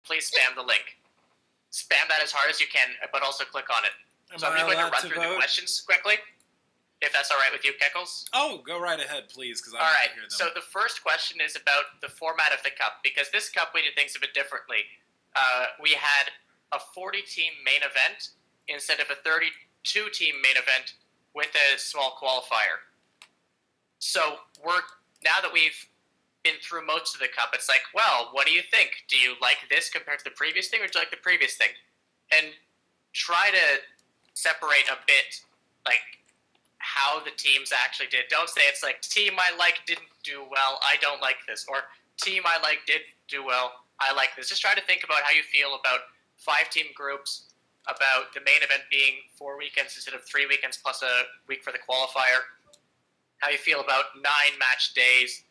please spam the link. Spam that as hard as you can, but also click on it. So I'm just going to run through the questions quickly, if that's all right with you, Keckles. Oh, go right ahead, please, because I want to hear them. So the first question is about the format of the Cup, because this Cup we did things a bit differently. We had a 40-team main event instead of a 32-team main event with a small qualifier. So now that we've been through most of the Cup, it's like, well, what do you think? Do you like this compared to the previous thing, or do you like the previous thing? And try to separate a bit, like, how the teams actually did. Don't say it's like, team I like didn't do well, I don't like this, or team I like did do well, I like this. Just try to think about how you feel about 5-team groups, about the main event being 4 weekends instead of 3 weekends plus a week for the qualifier, how you feel about 9-match days.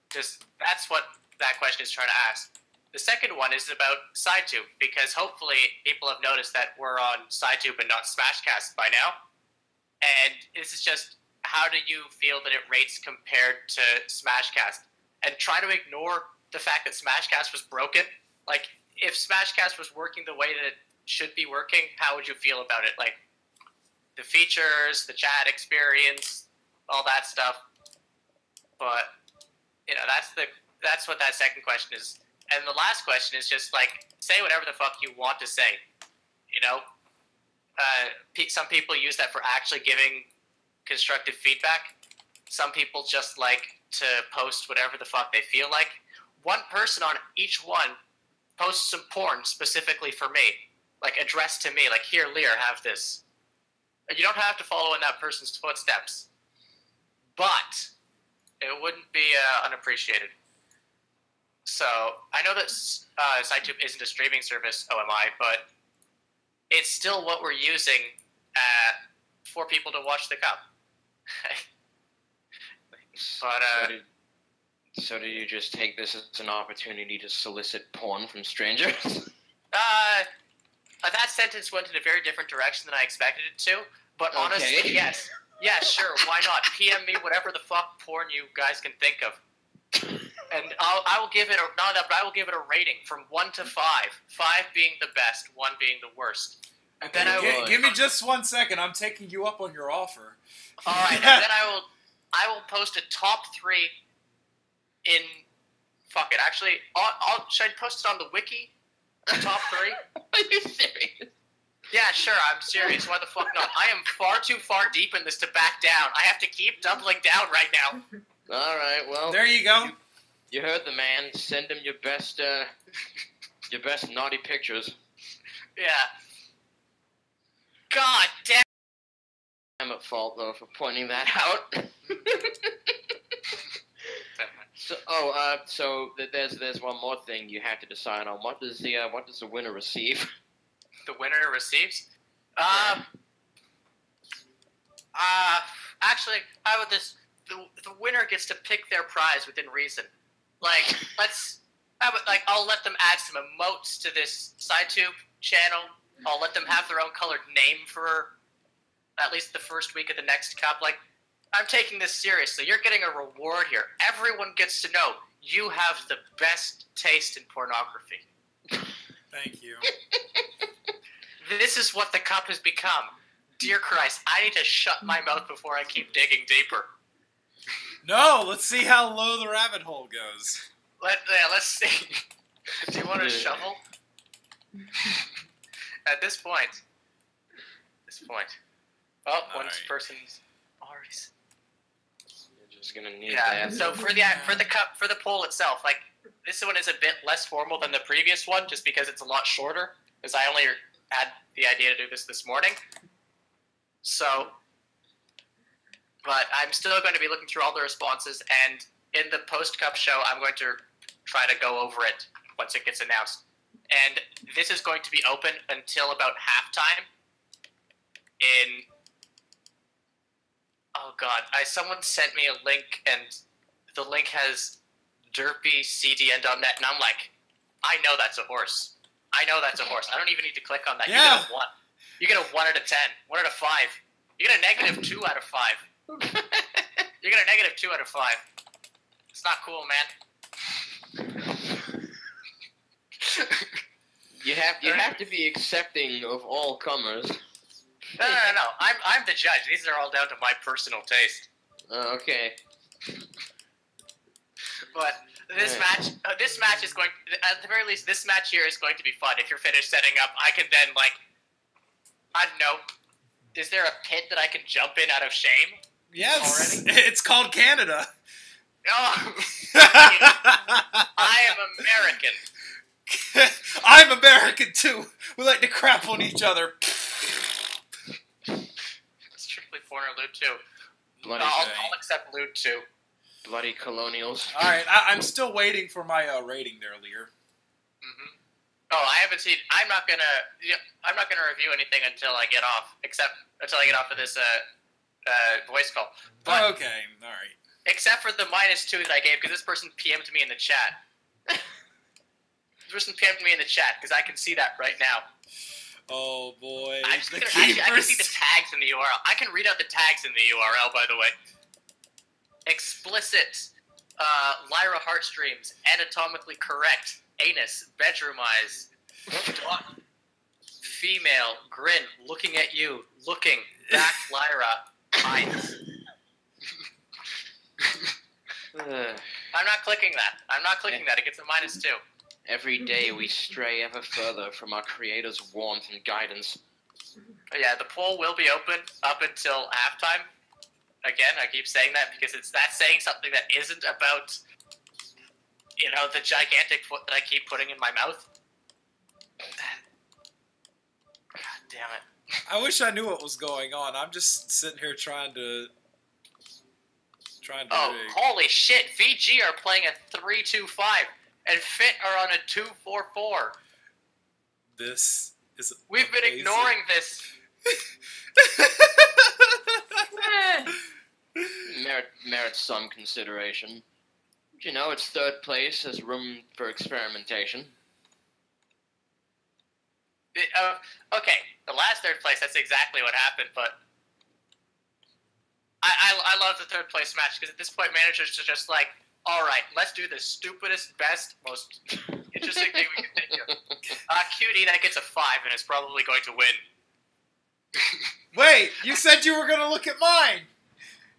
Just, that's what that question is trying to ask. The second one is about SciTube, because hopefully people have noticed that we're on SciTube and not Smashcast by now. And this is just, how do you feel that it rates compared to Smashcast? And try to ignore the fact that Smashcast was broken. Like, if Smashcast was working the way that it should be working, how would you feel about it? Like, the features, the chat experience, all that stuff. But, you know, that's what that second question is. And the last question is just, like, say whatever the fuck you want to say. You know? Some people use that for actually giving constructive feedback. Some people just like to post whatever the fuck they feel like. One person on each one posts some porn specifically for me. Like, addressed to me. Like, here, Lear, have this. You don't have to follow in that person's footsteps. But it wouldn't be unappreciated. So, I know that SciTube isn't a streaming service, OMI, but it's still what we're using for people to watch the Cup. But, so do you just take this as an opportunity to solicit porn from strangers? That sentence went in a very different direction than I expected it to, but honestly, yes. Yeah, sure, why not? PM me whatever the fuck porn you guys can think of. And I will give it I will give it a rating from 1 to 5. 5 being the best, 1 being the worst. And then give me just 1 second. I'm taking you up on your offer. All right, and then I will post a top 3 in. Fuck it. Actually, should I post it on the wiki? The top 3. Are you serious? Yeah, sure. I'm serious. Why the fuck not? I am far too far deep in this to back down. I have to keep doubling down right now. All right. Well, there you go. You heard the man. Send him your best naughty pictures. Yeah. God damn. I'm at fault though for pointing that out. So there's one more thing you have to decide on. What does the winner receive? The winner receives? Actually, the winner gets to pick their prize within reason. Like, I'll let them add some emotes to this SciTube channel. I'll let them have their own colored name for at least the first week of the next Cup. Like, I'm taking this seriously. You're getting a reward here. Everyone gets to know you have the best taste in pornography. Thank you. This is what the Cup has become. Dear Christ, I need to shut my mouth before I keep digging deeper. No, let's see how low the rabbit hole goes. Let's see. Do you want a shovel? At this point. Oh, one person's already. You're just gonna need that. So for the Cup, for the poll itself, like, this one is a bit less formal than the previous one, just because it's a lot shorter. Because I only had the idea to do this morning. So, but I'm still going to be looking through all the responses, and in the post-Cup show, I'm going to try to go over it once it gets announced. And this is going to be open until about halftime. Oh god, someone sent me a link, and the link has derpycdn.net, and I'm like, I know that's a horse. I don't even need to click on that. Yeah. You get a 1 out of 10, 1 out of 5. You get a negative 2 out of 5. You get a negative 2 out of 5. It's not cool, man. You have to be accepting of all comers. No. I'm the judge. These are all down to my personal taste. Okay. But this match is going. At the very least, this match here is going to be fun. If you're finished setting up, I can then I don't know. Is there a pit that I can jump in out of shame? Yes. Already? It's called Canada. Oh, I am American. I'm American too. We like to crap on each other. Strictly foreigner lewd too. Bloody, I'll accept lewd too. bloody colonials. All right, I'm still waiting for my rating there, Lear. Mm-hmm. Oh, I haven't seen. I'm not gonna review anything until I get off. Except until I get off of this voice call. But, Okay, all right. Except for the -2 that I gave, because this person PM'd me in the chat. This person PM'd me in the chat, because I can see that right now. Oh boy. I can see the tags in the URL. I can read out the tags in the URL, by the way. Explicit, Lyra Heartstreams, anatomically correct, anus, bedroom eyes, female, grin, looking at you, looking, back Lyra, eyes. I'm not clicking that. I'm not clicking that. It gets a -2. Every day we stray ever further from our Creator's warmth and guidance. Yeah, the poll will be open up until halftime. Again, I keep saying that because that's saying something that isn't about, the gigantic foot that I keep putting in my mouth. God damn it. I wish I knew what was going on. I'm just sitting here trying to Oh, rig. holy shit. VG are playing a 3-2-5, and Fit are on a 2-4-4. This is We've been amazing. ignoring this. Merits some consideration. It's third place. There's room for experimentation. Okay, the last third place, that's exactly what happened, but I love the third place match, because at this point, managers are just like, alright, let's do the stupidest, best, most interesting thing we can think of. Cutie, that gets a 5, and is probably going to win. Wait, you said you were going to look at mine.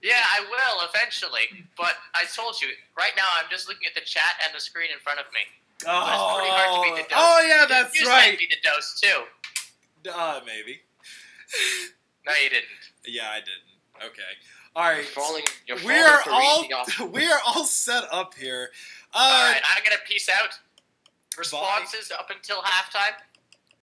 Yeah, I will, eventually, but I told you, right now I'm just looking at the chat and the screen in front of me. Oh, But it's pretty hard to beat the dose. Oh, yeah, that's you right. You sent me the dose, too. Maybe. No, you didn't. Yeah, I didn't. Okay. All right. You're We are falling for easy we are all set up here. Alright, I'm gonna peace out. Responses up until halftime.